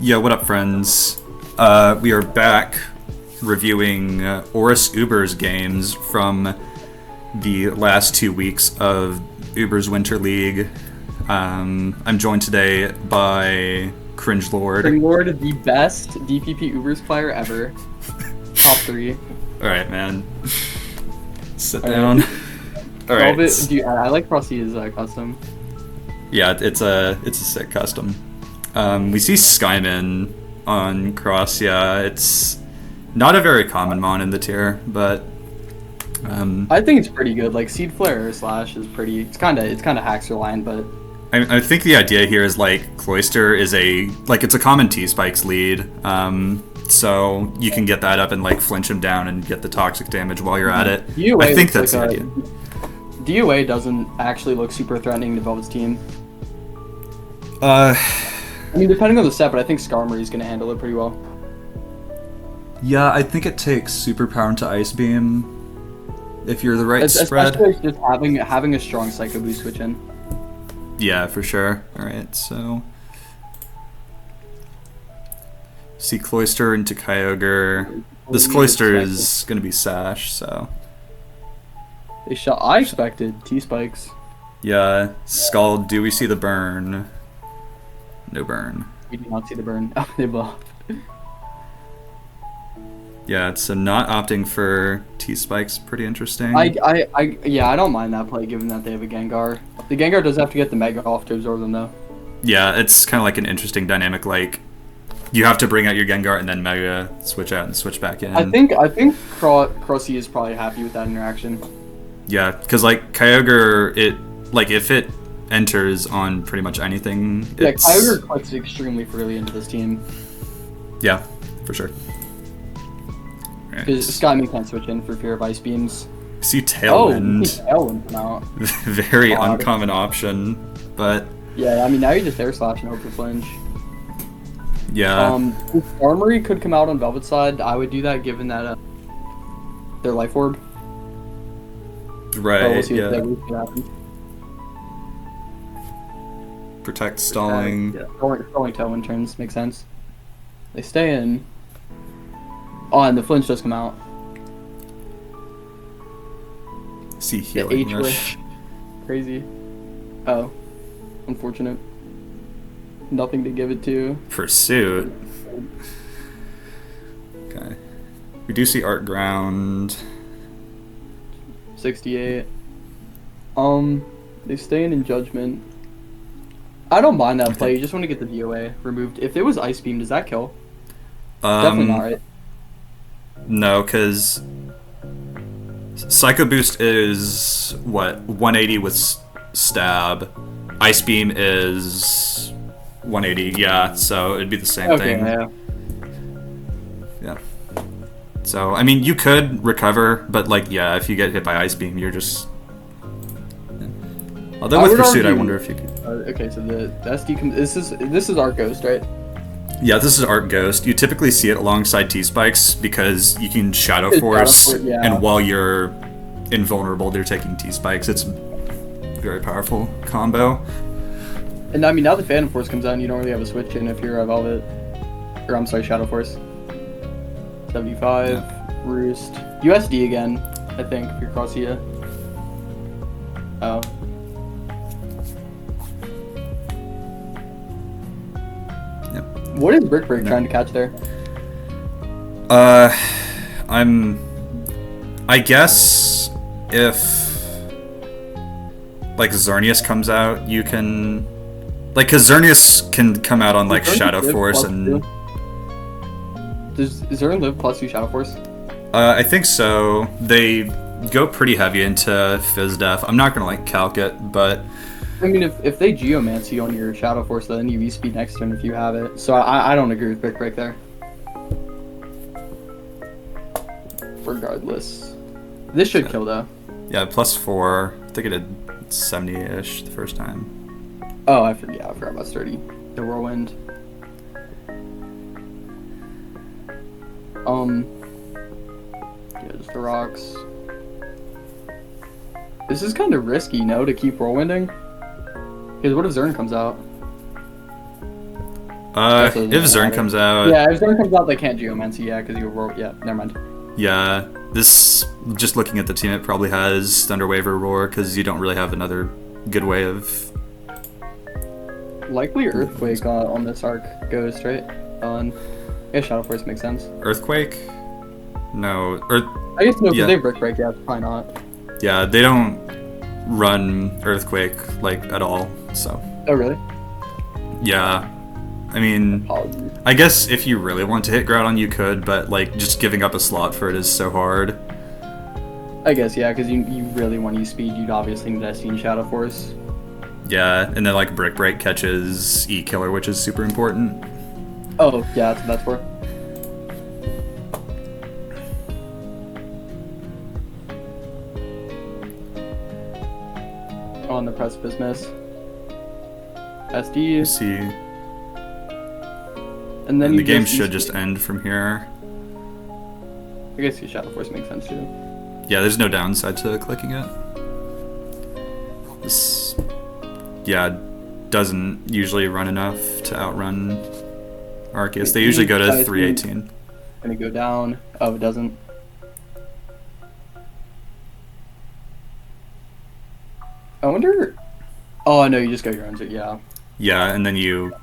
Yo, what up, friends? We are back reviewing ORAS Uber's games from the last 2 weeks of Uber's Winter League. I'm joined today by CringeLord. CringeLord, the best DPP Ubers player ever. Top 3. Alright, man. Sit down. Alright. I like Crossia's custom. Yeah, it's a sick custom. We see Skyman on Crossia. It's not a very common mon in the tier, but I think it's pretty good. Like Seed Flare Slash is pretty. It's kind of Haxer line, but I think the idea here is like Cloister is it's a common T-Spikes lead, so you can get that up and like flinch him down and get the toxic damage while you're at it. DOA I think that's the idea. DOA doesn't actually look super threatening to Velvet's team. I mean, depending on the set, but I think Skarmory's going to handle it pretty well. Yeah, I think it takes Superpower into Ice Beam if you're the right spread. Especially just having a strong Psycho Boost switch in. Yeah, for sure. Alright, so... see Cloister into Kyogre. This Cloister is going to be Sash, so... I expected T-Spikes. Yeah, Scald, do we see the burn? No burn. We do not see the burn. Oh, they blocked. Yeah, so not opting for T-Spikes, pretty interesting. Yeah, I don't mind that play given that they have a Gengar. The Gengar does have to get the Mega off to absorb them though. Yeah, it's kind of like an interesting dynamic, like, you have to bring out your Gengar and then Mega, switch out and switch back in. I think Crossia is probably happy with that interaction. Yeah, because like Kyogre, if it enters on pretty much anything, yeah, Kyogre clicks extremely freely into this team. Yeah, for sure. Because Skyman can't switch in for fear of Ice Beams. See Tailwind. Oh, see Tailwind come out. Very uncommon option, but... yeah, I mean, now you just Air Slash and hope for flinch. Yeah. If Armory could come out on Velvet's side, I would do that given that their Life Orb. Right, we'll see yeah. what happens. Protect stalling. Yeah, stalling Tailwind turns makes sense. They stay in. Oh, and the flinch does come out. See The healing rush. H-wish. Crazy. Oh. Unfortunate. Nothing to give it to. Pursuit. Okay. We do see Art Ground. 68. They stay in Judgment. I don't mind that play. You just want to get the DOA removed. If it was Ice Beam, does that kill? Definitely not, right? No, because Psycho Boost is what, 180 with stab. Ice Beam is 180. Yeah, so it'd be the same thing. Yeah. So I mean, you could recover, but like, yeah, if you get hit by Ice Beam, you're just. Although with Pursuit, I wonder if you could. Okay, so the SD this is Art Ghost, right? Yeah, this is Art Ghost. You typically see it alongside T-Spikes because you can Shadow Force, and while you're invulnerable, they're taking T-Spikes. It's a very powerful combo. And I mean, now the Phantom Force comes out, and you don't really have a switch in if you're a Velvet. Or I'm sorry, Shadow Force. 75, yeah. Roost. USD again, I think, if you're Crossia. Oh. What is Brick Break trying to catch there? I guess if like Xerneas comes out, you can cause Xerneas can come out on like Shadow Force and. Is Xern live +2 Shadow Force? I think so. They go pretty heavy into Fizz Def. I'm not gonna like calc it, but. I mean, if they Geomancy on your Shadow Force, then you V-Speed next turn if you have it. So I don't agree with Brick Break there. Regardless. This should kill, though. Yeah, +4. I think it did 70-ish the first time. Oh, I forgot about 30. The Whirlwind. Yeah, just the rocks. This is kind of risky, no, to keep Whirlwinding? Because what if Zern comes out? If Zern comes out... Yeah, if Zern comes out, they can't Geomancy, yeah, because you were... Yeah, never mind. Yeah, this... Just looking at the team, it probably has Thunderwave or Roar, because you don't really have another good way of... Likely Earthquake on this arc Ghost, right? I guess Shadow Force makes sense. Earthquake? No. I guess no, because they Brick Break, yeah, probably not. Yeah, they don't run Earthquake, like, at all, so... Oh, really? Yeah. I mean, Apologies. I guess if you really want to hit Groudon, you could, but, like, just giving up a slot for it is so hard. I guess, yeah, because you really want to use speed, you'd obviously need Esteen Shadow Force. Yeah, and then, like, Brick Break catches E-Killer, which is super important. Oh, yeah, that's what that's for. On the Precipice Miss. SD. See. And then the game should just end from here. I guess your Shadow Force makes sense too. Yeah, there's no downside to clicking it. This, yeah, doesn't usually run enough to outrun Arceus. They usually go to 318. Gonna go down. Oh, it doesn't. I wonder. Oh no, you just go your own. Yeah. Yeah, and then you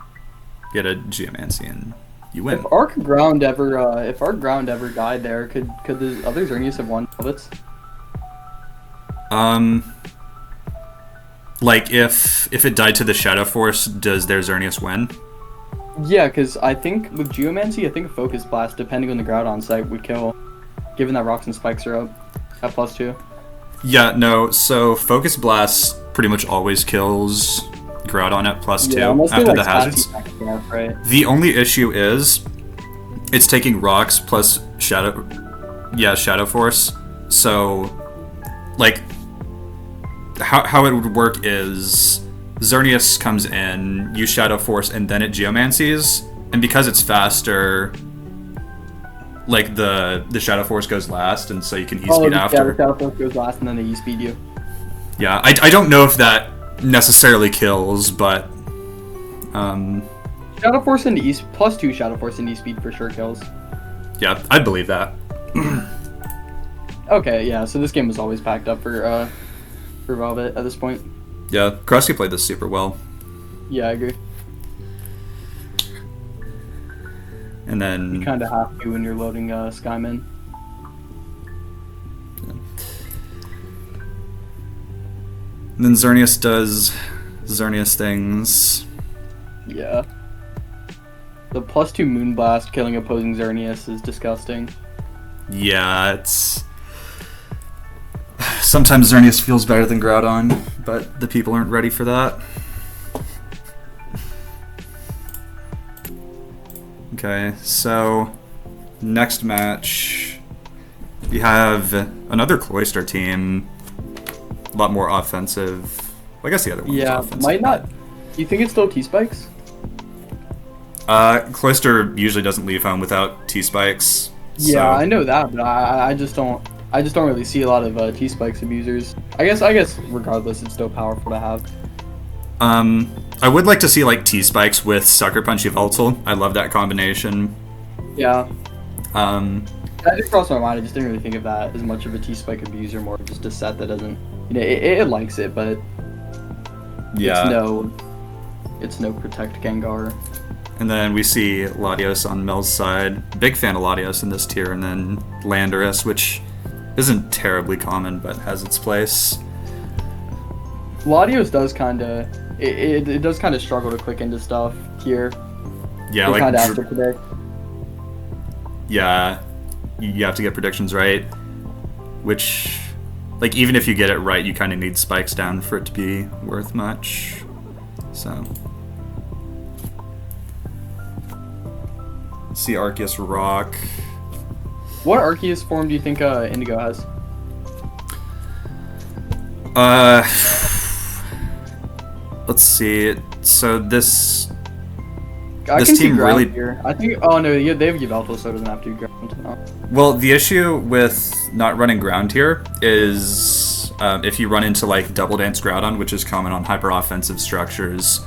get a Geomancy and you win. If Arc Ground ever died there, could the other Xerneas have won Velvets? Like if it died to the Shadow Force, does their Xerneas win? Yeah, because I think with Geomancy, I think a Focus Blast, depending on the Groudon site, would kill, given that Rocks and Spikes are up at +2. Yeah, no, so Focus Blast pretty much always kills Groudon at +2 after the hazards. Right. The only issue is it's taking Rocks plus Shadow Force. So, like, how it would work is Xerneas comes in, you Shadow Force, and then it Geomancies, and because it's faster, like the Shadow Force goes last, and so you can E-speed after. Yeah, the Shadow Force goes last, and then they E-speed you. Yeah, I don't know if that necessarily kills, but Shadow Force into +2 Shadow Force into E-speed for sure kills. Yeah, I believe that. Okay, yeah, so this game was always packed up for Velvet at this point. Yeah, Crossia played this super well. Yeah, I agree. And then You kind of have to when you're loading Skyman. And then Xerneas does Xerneas things. Yeah. The +2 Moonblast killing opposing Xerneas is disgusting. Yeah, it's... Sometimes Xerneas feels better than Groudon, but the people aren't ready for that. Okay, so next match, we have another Cloyster team, a lot more offensive. Well, I guess the other one's offensive. Might not. Do you think it's still T-Spikes? Cloyster usually doesn't leave home without T-Spikes. Yeah, so. I know that, but I just don't really see a lot of T-Spikes abusers. I guess regardless, it's still powerful to have. I would like to see like T-Spikes with Sucker Punch Yveltal. I love that combination. Yeah. That just crossed my mind. I just didn't really think of that as much of a T-Spike abuser, more just a set that doesn't, it likes it, but yeah, it's no Protect Gengar. And then we see Latios on Mel's side. Big fan of Latios in this tier, and then Landorus, which isn't terribly common, but has its place. Latios does kind of, it does kind of struggle to click into stuff here. Yeah, like kind of have to predict. Yeah, you have to get predictions right, which, like, even if you get it right, you kind of need spikes down for it to be worth much. So, see Arceus rock. What Arceus form do you think Indigo has? Let's see. So this this team really. Here. I think. Oh no, they have Yveltal, so it doesn't have to be ground. No. Well, the issue with not running ground here is if you run into like Double Dance Groudon, which is common on hyper offensive structures,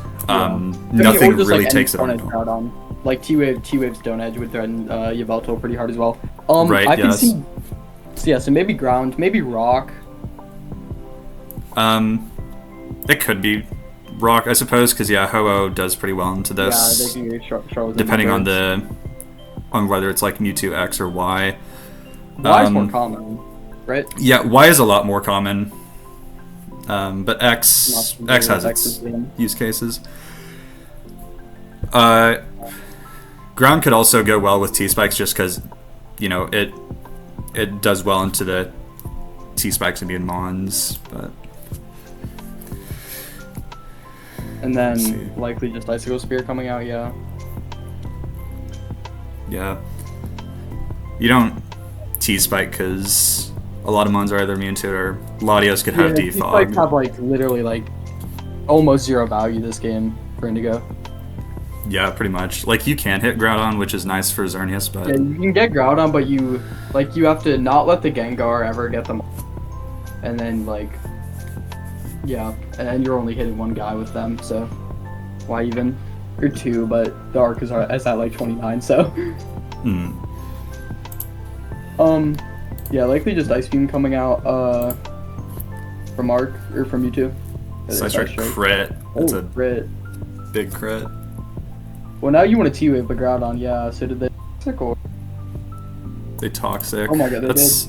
Nothing or just, really like, takes it any on. Groudon. Like T-Wave's Stone Edge would threaten Yveltal pretty hard as well. Right, I can yes. see. So, yeah, so maybe Ground, maybe Rock. It could be Rock, I suppose, because yeah, Ho-Oh does pretty well into this. Yeah, they can get depending on whether it's like Mewtwo X or Y. Y is more common, right? Yeah, Y is a lot more common. But X has its use cases. Ground could also go well with T-Spikes just because, you know, it does well into the T-Spikes immune Mons, but... And then likely just Icicle Spear coming out, yeah. Yeah. You don't T-Spike because a lot of Mons are either immune to it or Latios could have Defog. T-Spikes have like literally like almost zero value this game for Indigo. Yeah, pretty much. Like you can hit Groudon, which is nice for Xerneas, but yeah, you can get Groudon, but you have to not let the Gengar ever get them, and then like yeah, and you're only hitting one guy with them, so why even? Or two, but the arc is at like 29, so. Yeah, likely just Ice Beam coming out from Arc or from Mewtwo. Psystrike crit. That's a crit. Big crit. Well, now you want a T-Wave, but Groudon, yeah. So did they toxic or? They toxic. Oh my god, that's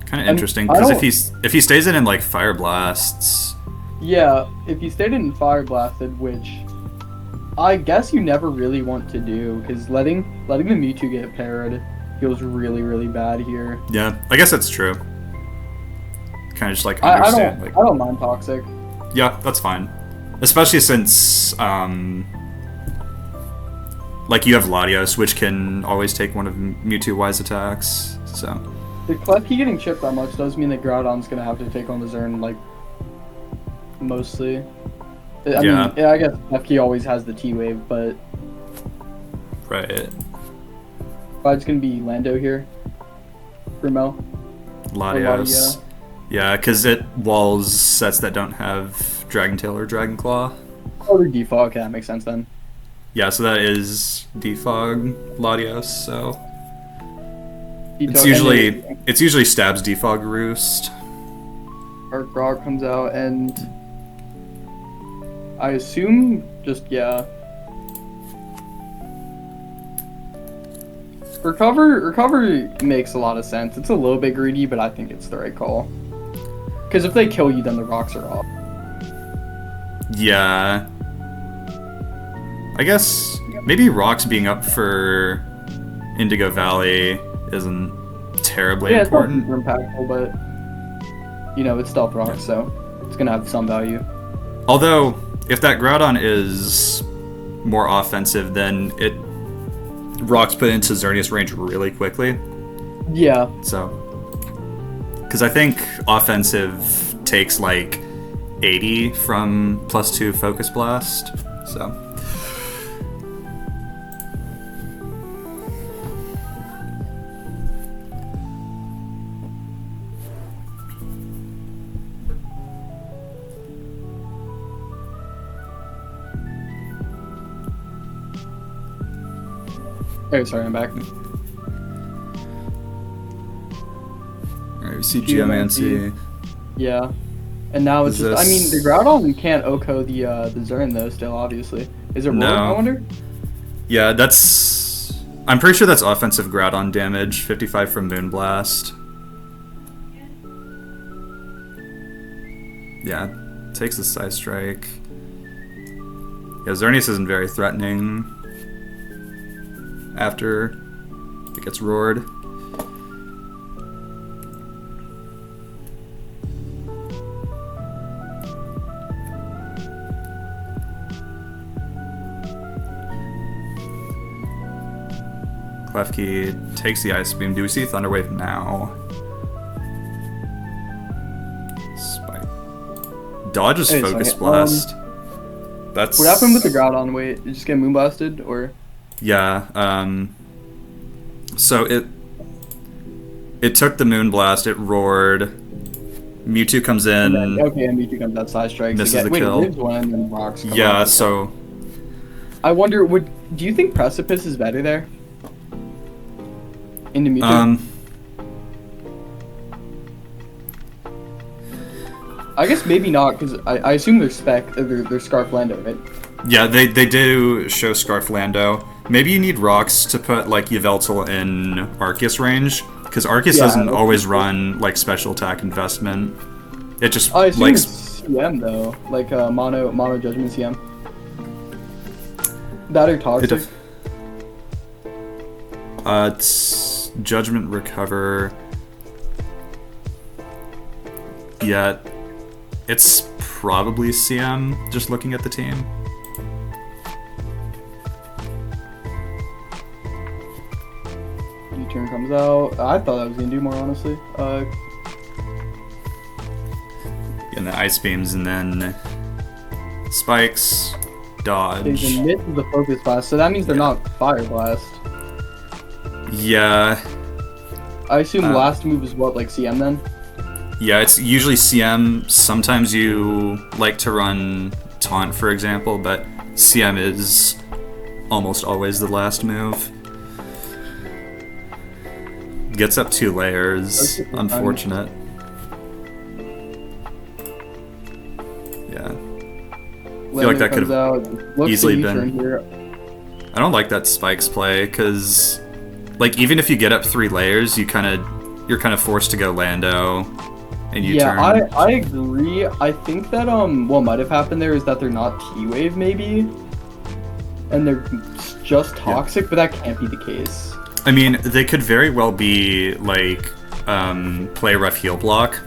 kind of interesting because if he stays in like Fire Blasts. Yeah, if he stayed in Fire Blasted, which I guess you never really want to do, because letting the Mewtwo get paired feels really, really bad here. Yeah, I guess that's true. Kind of just like understand. I don't mind toxic. Yeah, that's fine, especially since like you have Latios, which can always take one of Mewtwo Y's attacks. So the Klefki getting chipped that much does mean that Groudon's gonna have to take on the Zern like mostly. I mean, I guess Klefki always has the T-Wave, but right. But it's gonna be Lando here for Mel. Latios. Yeah, because it walls sets that don't have Dragon Tail or Dragon Claw. Oh, they're defog. Okay, that makes sense then. Yeah, so that is defog Latios. So it's usually stabs defog Roost. Arc Rock comes out and I assume just Recover makes a lot of sense. It's a little bit greedy, but I think it's the right call. Because if they kill you, then the rocks are off. Yeah. I guess maybe rocks being up for Indigo Valley isn't terribly important. Yeah, it's not super impactful, but you know, it's stealth rock, so it's gonna have some value. Although, if that Groudon is more offensive, then rocks put into Xerneas range really quickly. Yeah. So, because I think offensive takes like 80 from +2 Focus Blast. So. Oh, sorry, I'm back. Alright, we see Geomancy. Yeah. And now it's just, I mean, the Groudon can't OHKO the Zern though, still, obviously. Is it Roar, I wonder? Yeah, I'm pretty sure that's offensive Groudon damage, 55 from Moonblast. Yeah, takes the Psystrike. Yeah, Xerneas isn't very threatening after it gets roared. Klefki takes the Ice Beam. Do we see Thunder Wave now? Spike. Dodges Focus Blast. That's... What happened with the Groudon? Wait, did you just get Moonblasted, or...? Yeah, so it took the Moonblast, it roared, Mewtwo comes And in. then, okay, and Mewtwo comes out side strikes. Misses again. the Wait, kill. Ribs one and then Rocks come Yeah, out. so I wonder, do you think Precipice is better there? Into Mewtwo? I guess maybe not, because I assume they're they're Scarf Lando, right? yeah, they do show Scarf Lando. Maybe you need rocks to put like Yveltal in Arceus range, because Arceus doesn't always run like special attack investment. It just I assume likes it's CM though, like mono judgment CM. That or toxic. It's Judgment Recover. Yeah, it's probably CM, just looking at the team. U-turn comes out. I thought I was gonna do more, honestly. And the Ice Beams, and then Spikes, Dodge. They miss the Focus Blast, so that means they're not Fire Blast. Yeah. I assume last move is what, like CM then? Yeah, it's usually CM. Sometimes you like to run Taunt, for example, but CM is almost always the last move. Gets up 2 layers. Unfortunate. Yeah. I feel like that could have easily been. I don't like that Spikes play, because like even if you get up 3 layers, you're kind of forced to go Lando. And you turn. I agree. I think that what might have happened there is that they're not T-Wave maybe, and they're just toxic, but that can't be the case. I mean, they could very well be like play rough heal block.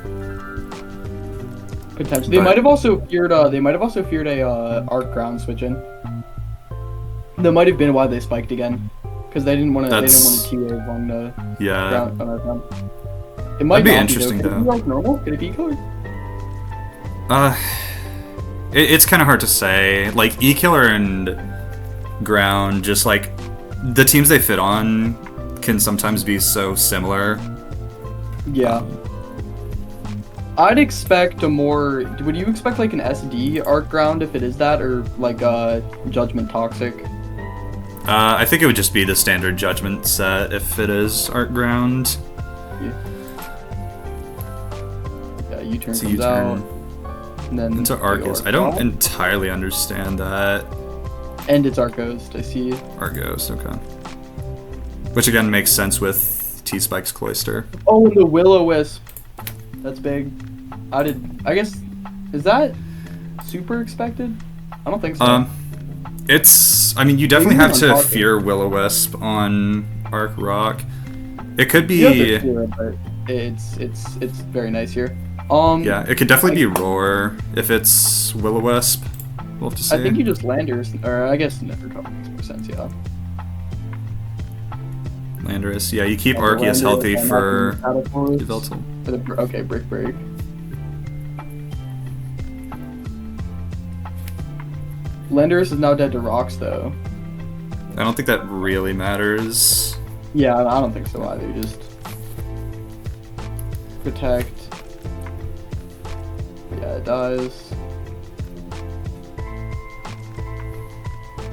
Potentially, they might have also feared. They might have also feared a arc ground switch in. That might have been why they spiked again, because they didn't want to. They didn't want to T-Wave on the ground. On our ground. It might be not interesting though. though. Could it be like normal? Could it be killer? It's kind of hard to say. Like E-Killer and Ground, just like the teams they fit on can sometimes be so similar. Yeah. I'd expect a more. Would you expect like an SD arc ground if it is that, or like a Judgment Toxic? I think it would just be the standard Judgment set if it is Arc Ground. Yeah, U-turn comes out. And then into Arceus. I don't entirely understand that. And it's Arcos, I see. Arcos, okay. Which again makes sense with T-Spike's Cloister. Oh, the Will-O-Wisp. That's big. I guess, is that super expected? I don't think so. I mean, you definitely have to fear Will-O-Wisp on Arc Rock. It could be. You have to fear it, but it's very nice here. Yeah, it could definitely be Roar if it's Will-O-Wisp. We'll have to see. I think you just Landers, or I guess Never Cover makes more sense, yeah. Landorus, yeah, you keep Arceus healthy for Yveltal. Okay, Brick Break. Landorus is now dead to rocks, though. I don't think that really matters. Yeah, I don't think so either. Just protect. Yeah, it dies.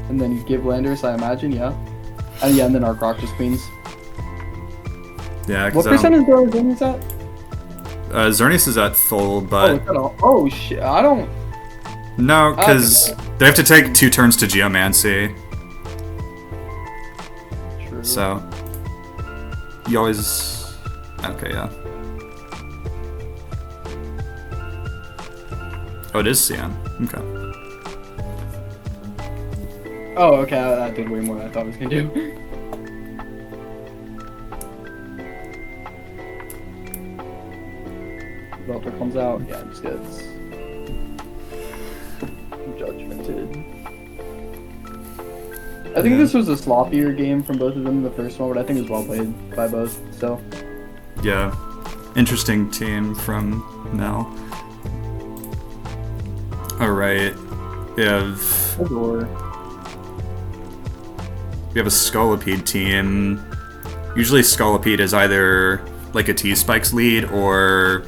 And then you give Landorus, I imagine, yeah. And yeah, and then Arc Rock just queens. Yeah, what percent is Xerneas at? Xerneas is at full, but... Oh shit, I don't... No, because they have to take 2 turns to Geomancy. True. So... You always... Okay, yeah. Oh, it is CM. Okay. Oh, okay, that did way more than I thought it was gonna do. Developer comes out, yeah, it just gets judgmented. I think this was a sloppier game from both of them in the first one, but I think it was well played by both, so. Yeah. Interesting team from Mel. Alright. We have a Scolipede team. Usually Scolipede is either like a T-Spikes lead or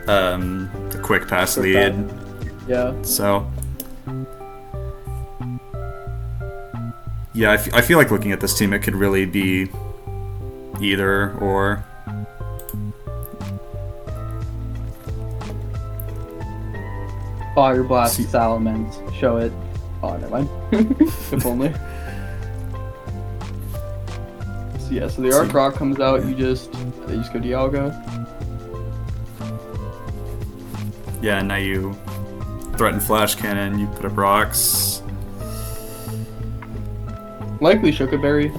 the quick pass Quick lead. pass. Yeah. So, yeah, I feel like looking at this team, it could really be either or. Fire Blast Salamence. Show it. Oh, never mind. If only. So yeah, so the Arc Rock comes out, you just go Dialga. Yeah, now you threaten Flash Cannon, you put up rocks. Likely Shukaberry.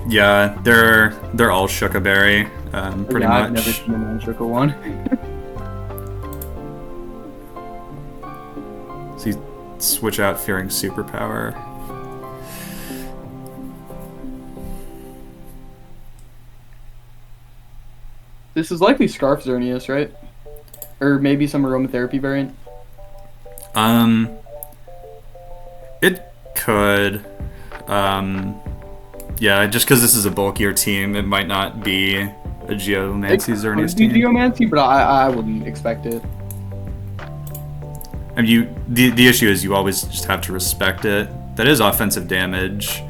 Yeah, they're all Shukaberry, pretty much. I've never seen a non-Shuka one. So you switch out Fearing Superpower. This is likely Scarf Xerneas, right? Or maybe some aromatherapy variant. It could. Yeah, just because this is a bulkier team, it might not be a Geomancy Xerneas team. Geomancy, but I wouldn't expect it. I mean, the issue is you always just have to respect it. That is offensive damage.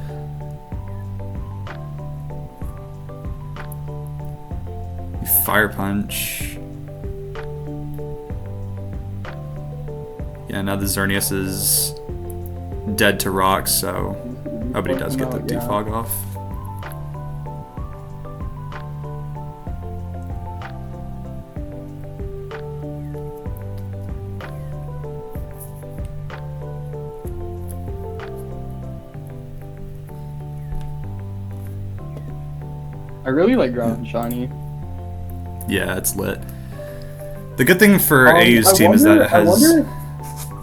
You Fire Punch. Yeah, now the Xerneas is dead to rocks, so nobody does get the defog off. I really like Ground and Shiny. Yeah, it's lit. The good thing for AU's team is that it has...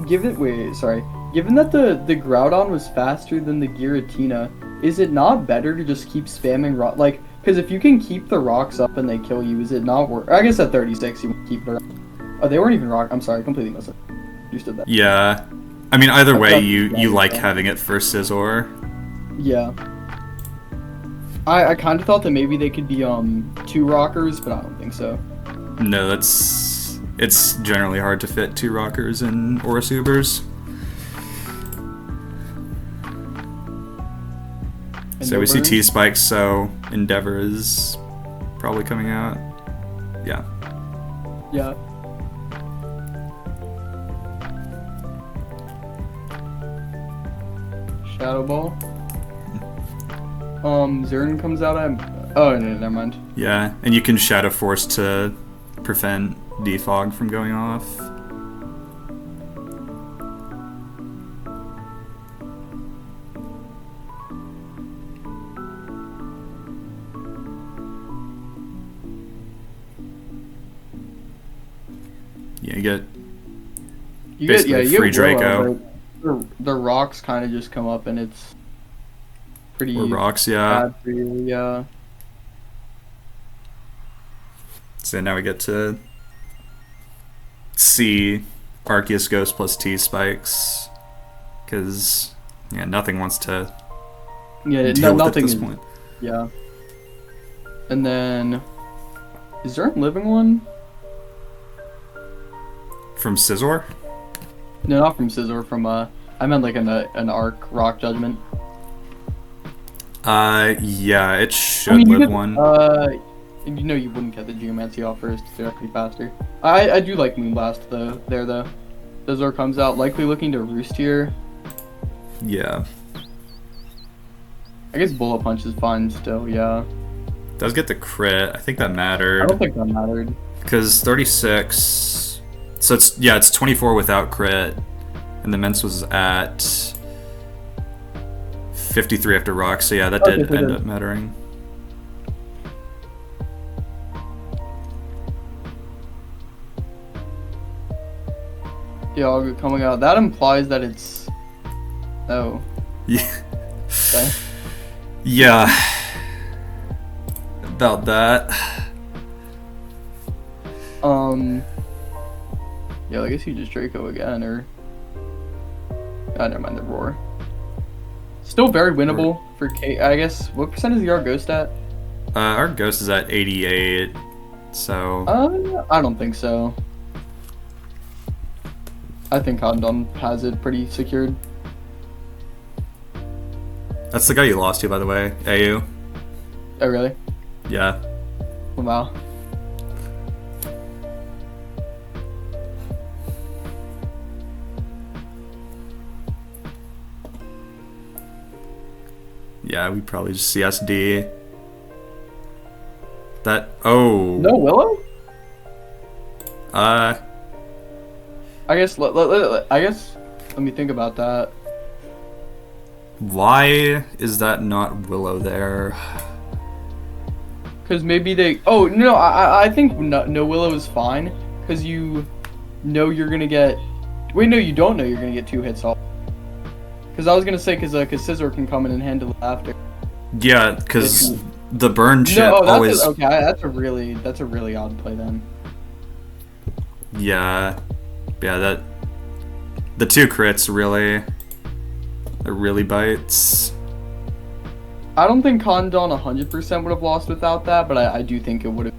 Given that the Groudon was faster than the Giratina, is it not better to just keep spamming rock? Like, because if you can keep the rocks up and they kill you, is it not worth? I guess at 36 you keep the. Oh, they weren't even rock. I'm sorry, completely misunderstood that. Yeah, I mean either way, you like having it for Scizor. Yeah. I kind of thought that maybe they could be 2 rockers, but I don't think so. No, it's generally hard to fit 2 rockers in ORAS Ubers. So we see T-Spikes, so Endeavor is probably coming out. Yeah. Yeah. Shadow Ball. Zern comes out. Oh, no, never mind. Yeah, and you can Shadow Force to prevent defog from going off. Yeah, you get free Draco. The rocks kind of just come up and it's pretty rocks, yeah. bad for you, yeah. So now we get to see Arceus Ghost plus T-Spikes, because nothing wants to deal with it at this point. Yeah. And then, is there a living one? From Scizor? No, not from Scizor. From I meant like an Arc Rock Judgment. Yeah, it should live one. You know you wouldn't get the Geomancy off first. They're pretty faster. I do like Moonblast though. Though. Scizor comes out likely looking to Roost here. Yeah. I guess Bullet Punch is fine still. Yeah. Does get the crit. I think that mattered. I don't think that mattered. Because 36. So it's 24 without crit, and the Mence was at 53 after rock. So yeah, that did end up mattering. Yeah, coming out. That implies that it's. Oh. Yeah. Okay. Yeah. About that. Yeah, I guess you just Draco again, or. Never mind the Roar. Still very winnable for K. I guess. What percent is the Arc Ghost at? Our Ghost is at 88. So I don't think so. I think Condon has it pretty secured. that's the guy you lost to, by the way. AU. Oh, really? Yeah. Wow. Yeah, we probably just CSD. That. Oh. No Willow? Uh. I guess. Let me think about that. Why is that not Willow there? Because maybe they. Oh no, I think no Willow is fine. Because you know you're gonna get. Wait, no, you don't know you're gonna get 2 hits off. Because I was gonna say because Scissor can come in and handle it after. Yeah, because the burn chip No, that's always. okay. That's a really odd play then. Yeah, that. The 2 crits really. It really bites. I don't think Condon 100% would have lost without that, but I do think it would have.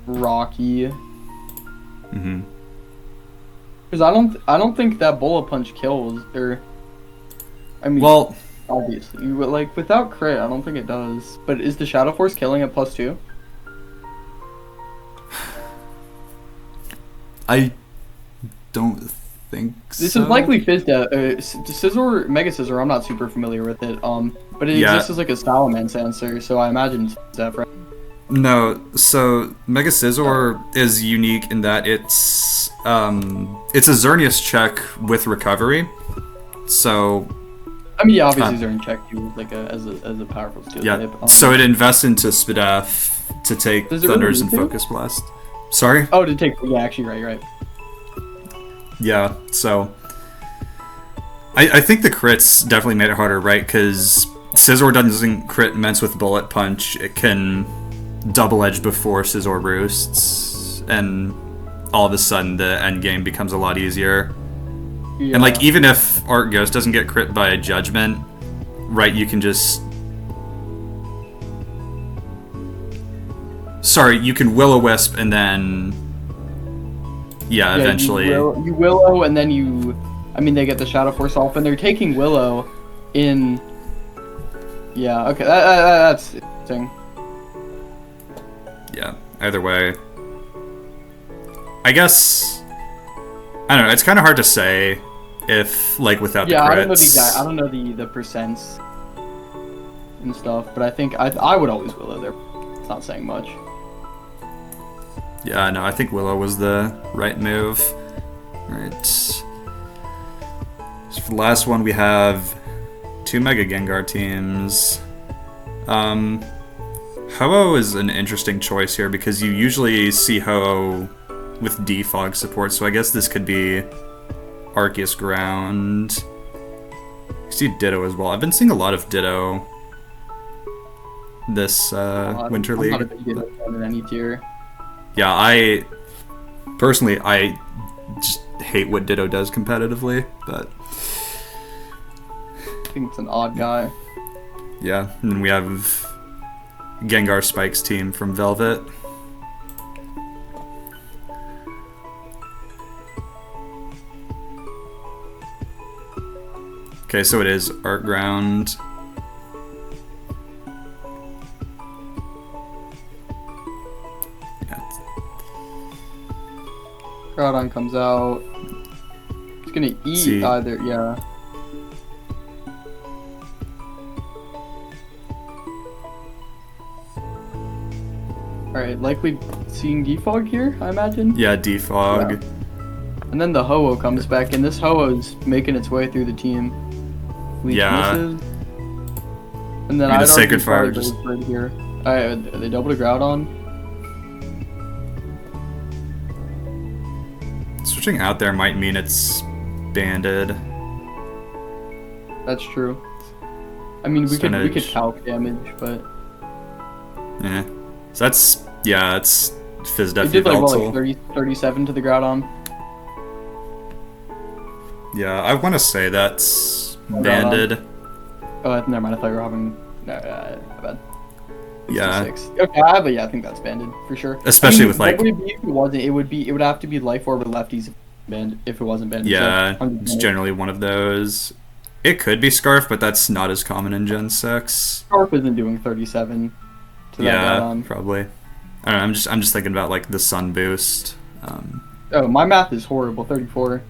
Rocky. Mm-hmm. Because I don't think that bullet punch kills, or. I mean. Well. Obviously, like without crit, I don't think it does. But is the Shadow Force killing at +2? I don't think so. This is likely Fizzda. Scissor, Mega Scissor, I'm not super familiar with it. But it exists as like a Salaman sensor, so I imagine it's Fizzda, right? No, so Mega Scissor is unique in that it's a Xerneas check with recovery. So I mean, yeah, obviously Zern check you like as a powerful steel type. So it invests into Spadaf to take Thunders and Focus Blast. Sorry? Oh, to take, yeah, actually, right. Yeah, so I think the crits definitely made it harder, right? Because Scizor doesn't crit Mence with Bullet Punch. It can double edge before Scizor roosts, and all of a sudden the end game becomes a lot easier. Yeah. And like even if Art Ghost doesn't get crit by a Judgment, right, you can just you can Will-O-Wisp and then eventually you Willow and then they get the Shadow Force off and they're taking Willow in. Yeah, okay, that's interesting. Yeah, either way, I guess I don't know. It's kind of hard to say if like without the crits. I don't know the exact. I don't know the percents and stuff, but I think I would always Willow there. It's not saying much. Yeah, no, I think Willow was the right move. Right. So for the last one, we have 2 Mega Gengar teams. Ho-Oh is an interesting choice here because you usually see Ho-Oh with defog support, so I guess this could be Arceus Ground. You see Ditto as well. I've been seeing a lot of Ditto this Winter League. I'm not a big Ditto fan in any tier. Yeah, I personally just hate what Ditto does competitively, but I think it's an odd guy. Yeah, and we have Gengar Spike's team from Velvet. Okay, so it is Art Ground. Groudon comes out. It's gonna eat either, yeah. Alright, likely seeing Defog here, I imagine? Yeah, Defog. Yeah. And then the Ho-Oh comes back, and this Ho-Oh's making its way through the team. Weaknesses. And then I don't Sacred Fire just here. Alright, they doubled a Groudon. Switching out there might mean it's banded. That's true. I mean, we could calc damage, but yeah. So that's it's Fizz It did like 37 to the Groudon. Yeah, I want to say that's banded. Oh, never mind. I thought you were having. No, my bad. Yeah. 66. Okay, but yeah, I think that's banded for sure. Especially with, like... What would it be if it wasn't? It would have to be Life Orb or Lefties if it wasn't banded. Yeah, so it's generally one of those. It could be Scarf, but that's not as common in Gen 6. Scarf isn't doing 37 to Yeah, that probably. I don't know, I'm just thinking about, like, the Sun boost. Oh, my math is horrible. 34.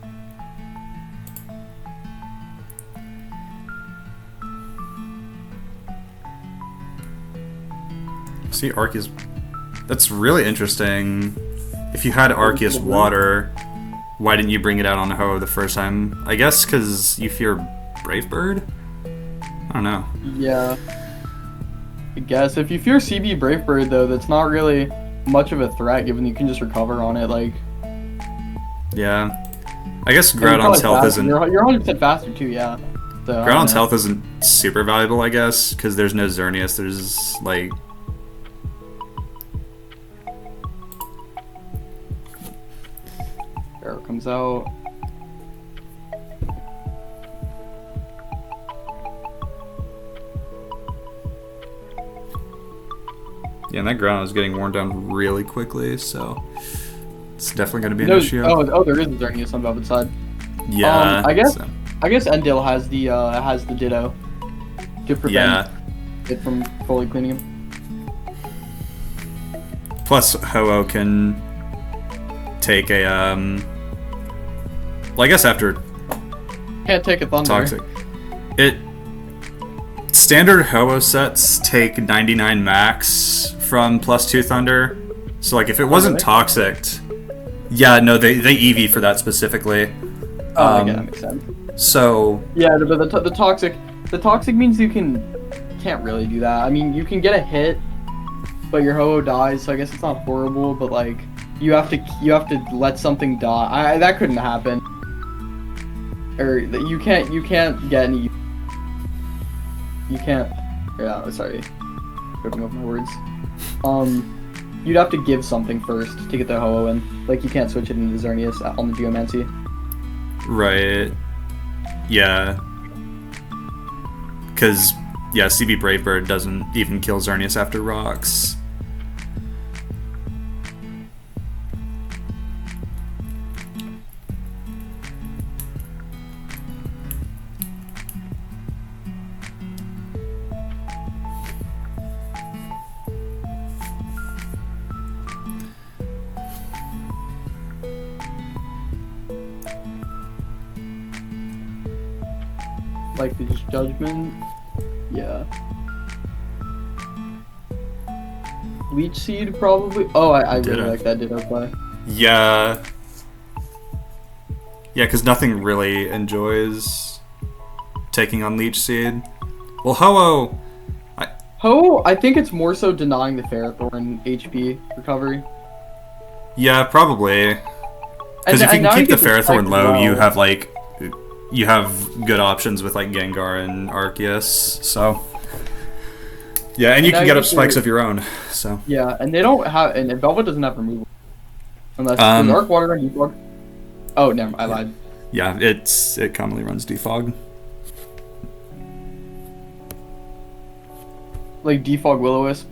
See, Arceus... That's really interesting. If you had Arceus Water, why didn't you bring it out on Ho the first time? I guess because you fear Brave Bird? I don't know. Yeah. I guess. If you fear CB Brave Bird, though, that's not really much of a threat, given you can just recover on it, like... Yeah. I guess Groudon's health isn't... You're 100% faster, too, yeah. So, Groudon's health isn't super valuable, I guess, because there's no Xerneas. There's, like... Arrow comes out. Yeah, and that Groudon is getting worn down really quickly, so... It's definitely going to be an issue. Oh, there is a Xerneas on Velvet's side. Yeah. I guess Endill has the Ditto to prevent it from fully cleaning him. Plus, Ho-Oh can take a well, I guess after can't take a Thunder. Toxic. Standard Ho-Oh sets take 99 max from +2 Thunder. So like if it wasn't Toxic. Yeah, no, they EV for that specifically. Oh, yeah, that makes sense. So yeah, but the toxic means you can't really do that. I mean, you can get a hit, but your Ho-Oh dies, so I guess it's not horrible. But like, you have to let something die. That couldn't happen. Or you can't get any. You can't. Yeah, sorry, tripping over my words. You'd have to give something first to get the Ho-Oh in. Like, you can't switch it into Xerneas on the Geomancy. Right. Yeah. Because, yeah, CB Brave Bird doesn't even kill Xerneas after rocks. Like the Judgment, yeah. Leech Seed probably. Oh, I really like that Ditto play. Yeah. Yeah, because nothing really enjoys taking on Leech Seed. Well, Ho-Oh... Ho-Oh, I think it's more so denying the Ferrothorn HP recovery. Yeah, probably. Because if you can keep the Ferrothorn low, you have, like... You have good options with, like, Gengar and Arceus, so... Yeah, and you can get up spikes of your own, so... Yeah, and they don't have... And Velvet doesn't have removal. Unless... Does Arc Water run Defog? Oh, never mind, I lied. Yeah, it commonly runs Defog. Like Defog Will-O-Wisp?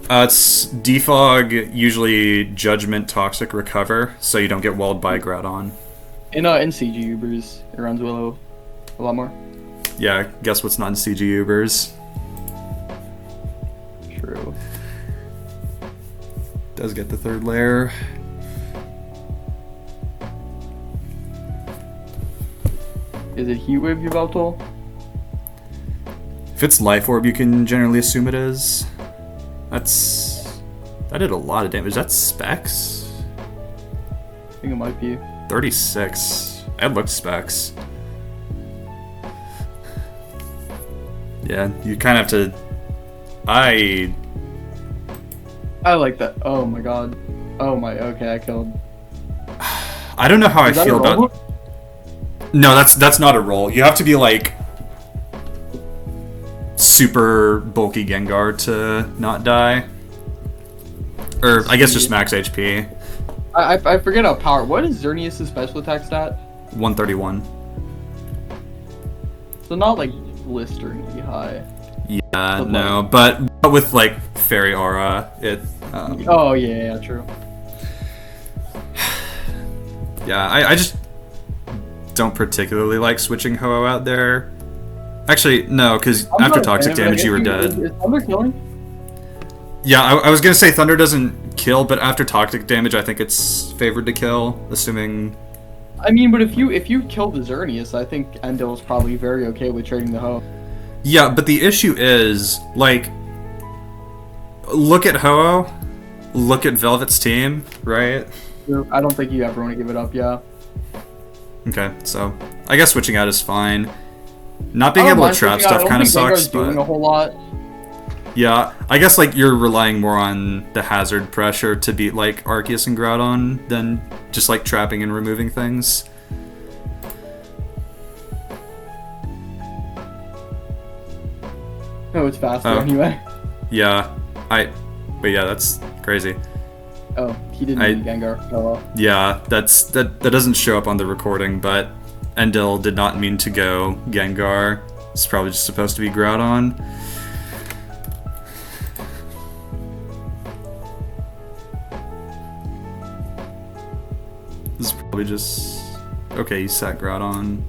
It's Defog, usually Judgment, Toxic, Recover, so you don't get walled by Groudon. In CG Ubers, it runs Willow a lot more. Yeah, guess what's not in CG Ubers? True. Does get the third layer. Is it Heat Wave Yveltal? If it's Life Orb, you can generally assume it is. That did a lot of damage. That's Specs? I think it might be. 36. It looked Specs. Yeah, you kind of have to... I like that. Oh my god. Oh my... Okay, I killed... I don't know how I feel about... No, that's not a roll. You have to be, like... super bulky Gengar to not die. Or, I guess just max HP. I forget how power... What is Xerneas' special attack stat? 131. So not, like, blisteringly high. Yeah, no, but with like Fairy Aura, it. Oh yeah, true. Yeah, I just don't particularly like switching Ho-Oh out there. Actually, no, because after toxic damage, you were dead. Is Thunder killing? Yeah, I was gonna say Thunder doesn't kill, but after toxic damage, I think it's favored to kill, assuming. I mean, but if you kill the Xerneas, I think Endill is probably very okay with trading the Ho. Yeah, but the issue is, like, look at Ho-Oh, look at Velvet's team, right? I don't think you ever want to give it up, yeah. Okay, so I guess switching out is fine. Not being able to trap stuff kind of sucks, but doing a whole lot. Yeah, I guess like you're relying more on the hazard pressure to beat like Arceus and Groudon than just like trapping and removing things. No, it's faster anyway. Yeah, but yeah, that's crazy. Oh, he didn't need Gengar. Oh well. Yeah, that doesn't show up on the recording, but Endill did not mean to go Gengar. It's probably just supposed to be Groudon. This is probably just... Okay, he sat Groudon.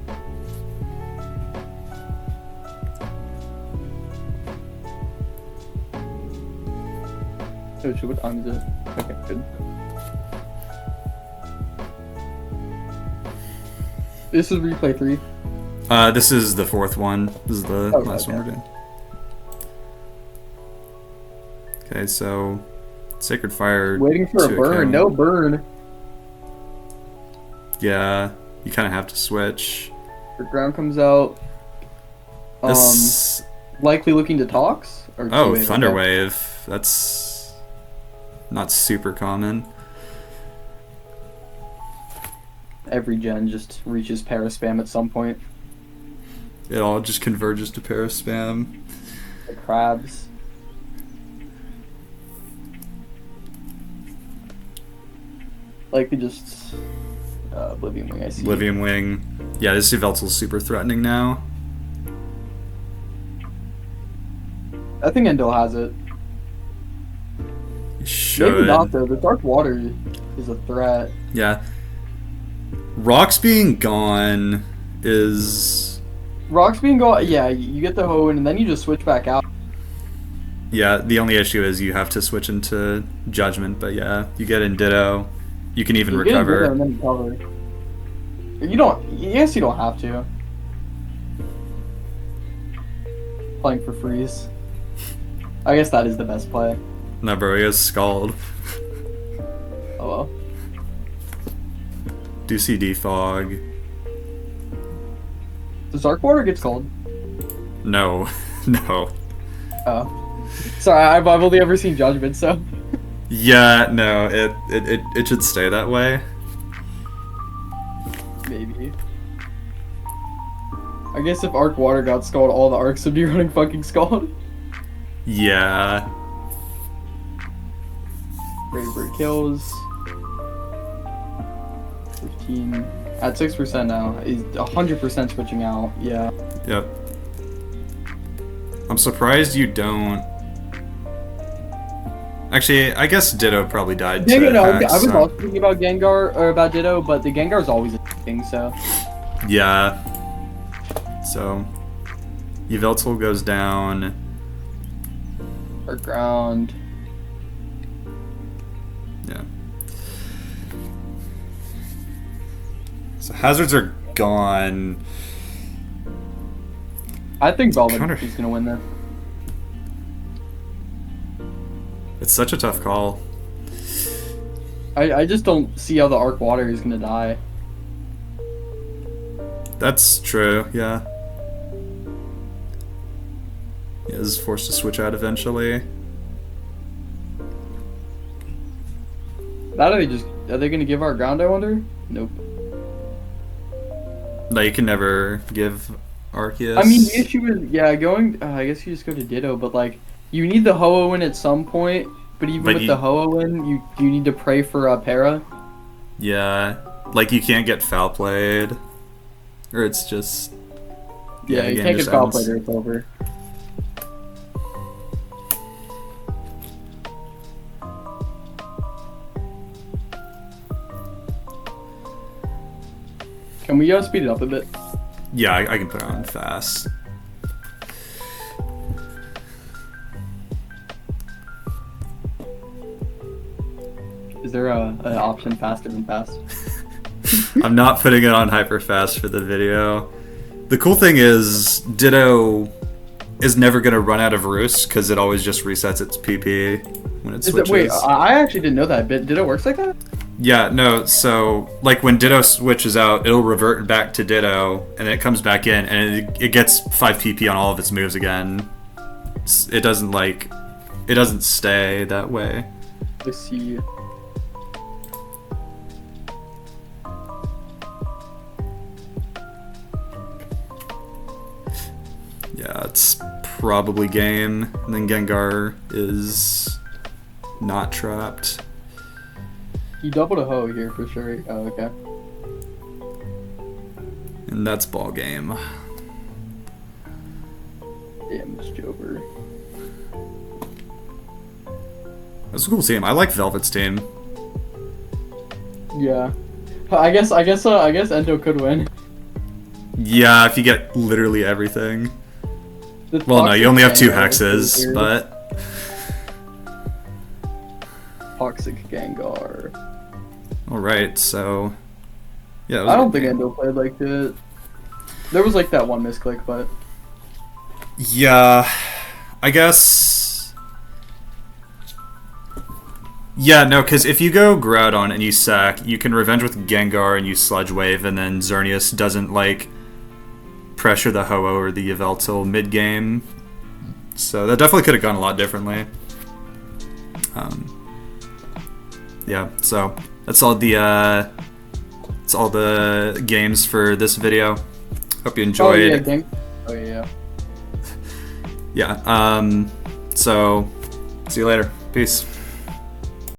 Oh shit, what time is it? Okay, good. This is replay 3. This is the 4th one. This is the last one we're doing. Okay, so... Sacred Fire... Waiting for a burn. No burn. Yeah, you kind of have to switch. The ground comes out. This... Likely looking to Tox? Or oh, Thunder Wave. That's... not super common. Every gen just reaches Paraspam at some point. It all just converges to Paraspam. The crabs. Likely just... Oblivion Wing, I see. Oblivion Wing. Yeah, this Yveltal's super threatening now. I think Endill has it. Should. Maybe not though. The Dark Water is a threat. Yeah. Rocks being gone is... Rocks being gone, yeah, you get the Hoenn and then you just switch back out. Yeah, the only issue is you have to switch into Judgment, but yeah, you get in Ditto. You can even recover. And then recover. You don't, yes, you don't have to. Playing for freeze. I guess that is the best play. No, bro, he has Scald. Oh well. Do see Defog. Does Dark Water get Scald? No. No. Oh. Sorry, I've only ever seen Judgment, so. Yeah, no, it should stay that way. Maybe. I guess if Arc Water got Scald, all the Arcs would be running fucking Scald. Yeah. Brave Bird kills. 15. At 6% now. He's 100% switching out. Yeah. Yep. I'm surprised you don't... Actually, I guess Ditto probably died Yeah, to no, Hack, I was so... also thinking about Gengar, or about Ditto, but the Gengar's always a thing, so... Yeah. So... Yveltal goes down. Or ground. Yeah. So hazards are gone. I think Velvet is gonna win there. It's such a tough call. I just don't see how the Arc Water is gonna die. That's true, yeah. He is forced to switch out eventually. That are they gonna give our ground, I wonder? Nope. No, you can never give Arceus. I mean, the issue is, yeah, going, I guess you just go to Ditto, but like, you need the Ho-Oh at some point, but even with the Ho-Oh you need to pray for a Para. Yeah, like you can't get foul played, or it's just... Yeah, you can't get foul played or it's over. Can we speed it up a bit? Yeah, I can put it on fast. Is there an option faster than fast? I'm not putting it on hyper fast for the video. The cool thing is Ditto is never going to run out of roost because it always just resets its PP when it switches. Wait, I actually didn't know that. But Ditto works like that? Yeah, no, so like when Ditto switches out, it'll revert back to Ditto and then it comes back in and it gets 5 PP on all of its moves again. It doesn't stay that way. Let's see. Yeah, it's probably game. And then Gengar is not trapped. You doubled a hoe here for sure. Oh, okay. And that's ball game. Damage over. That's a cool team. I like Velvet's team. Yeah. I guess Endill could win. Yeah, if you get literally everything. The Well, no, you only have 2 Gengar is hexes, weird. but Toxic Gengar. alright, so yeah. I don't think Endill played like that. There was like that one misclick, but Yeah, I guess. Yeah, no, because if you go Groudon and you sack, you can revenge with Gengar and you Sludge Wave, and then Xerneas doesn't like pressure the Ho-Oh or the Yveltal mid game. So that definitely could have gone a lot differently. Yeah, so that's all the games for this video. Hope you enjoyed. Oh yeah. Yeah. So see you later. Peace.